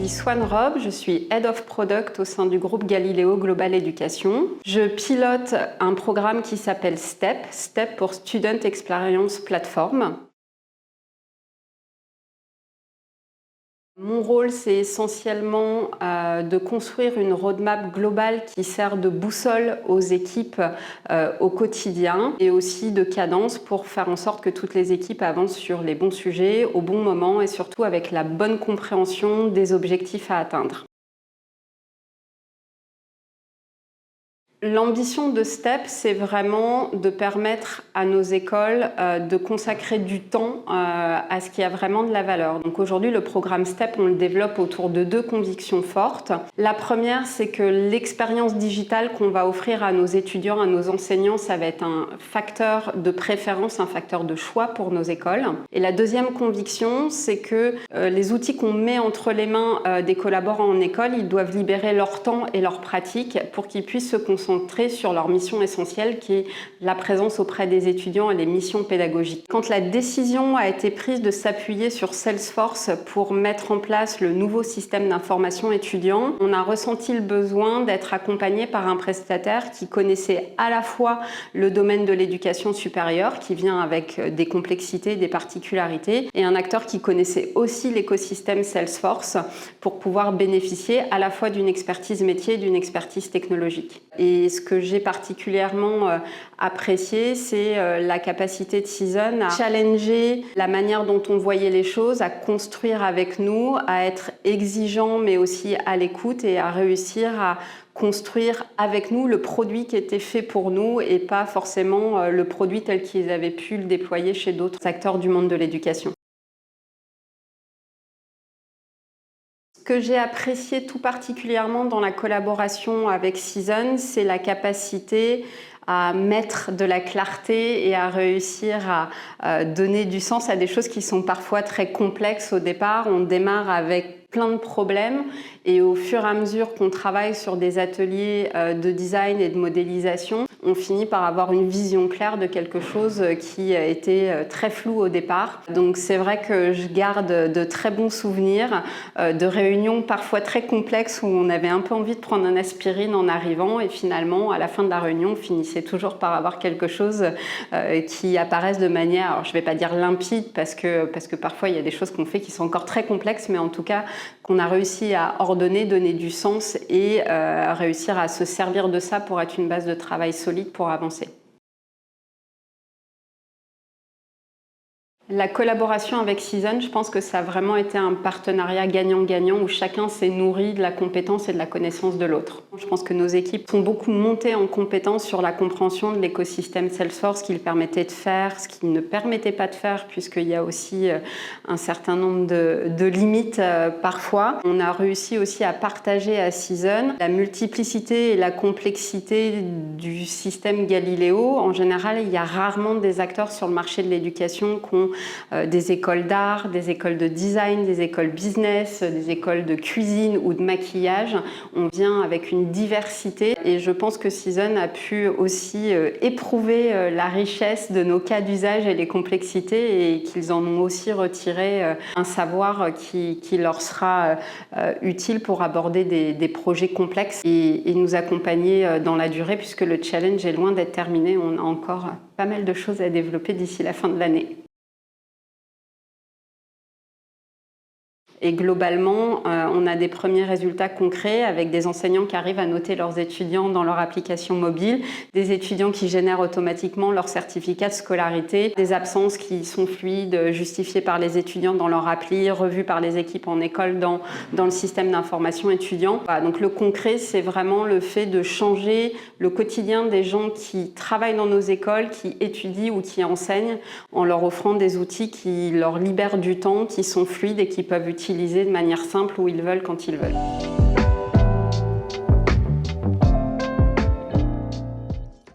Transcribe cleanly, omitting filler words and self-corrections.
suis Swan Rob, je suis Head of Product au sein du groupe Galileo Global Education. Je pilote un programme qui s'appelle STEP, STEP pour Student Experience Platform. Mon rôle, c'est essentiellement de construire une roadmap globale qui sert de boussole aux équipes au quotidien et aussi de cadence pour faire en sorte que toutes les équipes avancent sur les bons sujets au bon moment et surtout avec la bonne compréhension des objectifs à atteindre. L'ambition de STEP, c'est vraiment de permettre à nos écoles de consacrer du temps à ce qui a vraiment de la valeur. Donc aujourd'hui, le programme STEP, on le développe autour de 2 convictions fortes. La première, c'est que l'expérience digitale qu'on va offrir à nos étudiants, à nos enseignants, ça va être un facteur de préférence, un facteur de choix pour nos écoles. Et la deuxième conviction, c'est que les outils qu'on met entre les mains des collaborants en école, ils doivent libérer leur temps et leur pratique pour qu'ils puissent se concentrer sur leur mission essentielle qui est la présence auprès des étudiants et les missions pédagogiques. Quand la décision a été prise de s'appuyer sur Salesforce pour mettre en place le nouveau système d'information étudiant, on a ressenti le besoin d'être accompagné par un prestataire qui connaissait à la fois le domaine de l'éducation supérieure, qui vient avec des complexités, des particularités, et un acteur qui connaissait aussi l'écosystème Salesforce pour pouvoir bénéficier à la fois d'une expertise métier et d'une expertise technologique. Et ce que j'ai particulièrement apprécié, c'est la capacité de Season à challenger la manière dont on voyait les choses, à construire avec nous, à être exigeant mais aussi à l'écoute et à réussir à construire avec nous le produit qui était fait pour nous et pas forcément le produit tel qu'ils avaient pu le déployer chez d'autres acteurs du monde de l'éducation. Ce que j'ai apprécié tout particulièrement dans la collaboration avec Season, c'est la capacité à mettre de la clarté et à réussir à donner du sens à des choses qui sont parfois très complexes au départ. On démarre avec plein de problèmes et au fur et à mesure qu'on travaille sur des ateliers de design et de modélisation, on finit par avoir une vision claire de quelque chose qui était très flou au départ. Donc c'est vrai que je garde de très bons souvenirs de réunions parfois très complexes où on avait un peu envie de prendre un aspirine en arrivant et finalement à la fin de la réunion on finissait toujours par avoir quelque chose qui apparaisse de manière, alors je ne vais pas dire limpide parce que parfois il y a des choses qu'on fait qui sont encore très complexes, mais en tout cas qu'on a réussi à ordonner, donner du sens et réussir à se servir de ça pour être une base de travail solide pour avancer. La collaboration avec Season, je pense que ça a vraiment été un partenariat gagnant-gagnant où chacun s'est nourri de la compétence et de la connaissance de l'autre. Je pense que nos équipes sont beaucoup montées en compétence sur la compréhension de l'écosystème Salesforce, ce qu'il permettait de faire, ce qu'il ne permettait pas de faire, puisqu'il y a aussi un certain nombre de limites parfois. On a réussi aussi à partager à Season la multiplicité et la complexité du système Galileo. En général, il y a rarement des acteurs sur le marché de l'éducation qui ont des écoles d'art, des écoles de design, des écoles business, des écoles de cuisine ou de maquillage. On vient avec une diversité et je pense que Season a pu aussi éprouver la richesse de nos cas d'usage et les complexités et qu'ils en ont aussi retiré un savoir qui leur sera utile pour aborder des projets complexes et nous accompagner dans la durée puisque le challenge est loin d'être terminé. On a encore pas mal de choses à développer d'ici la fin de l'année. Et globalement, on a des premiers résultats concrets avec des enseignants qui arrivent à noter leurs étudiants dans leur application mobile, des étudiants qui génèrent automatiquement leur certificat de scolarité, des absences qui sont fluides, justifiées par les étudiants dans leur appli, revues par les équipes en école dans le système d'information étudiant. Voilà, donc le concret, c'est vraiment le fait de changer le quotidien des gens qui travaillent dans nos écoles, qui étudient ou qui enseignent, en leur offrant des outils qui leur libèrent du temps, qui sont fluides et qui peuvent utiliser de manière simple où ils veulent, quand ils veulent.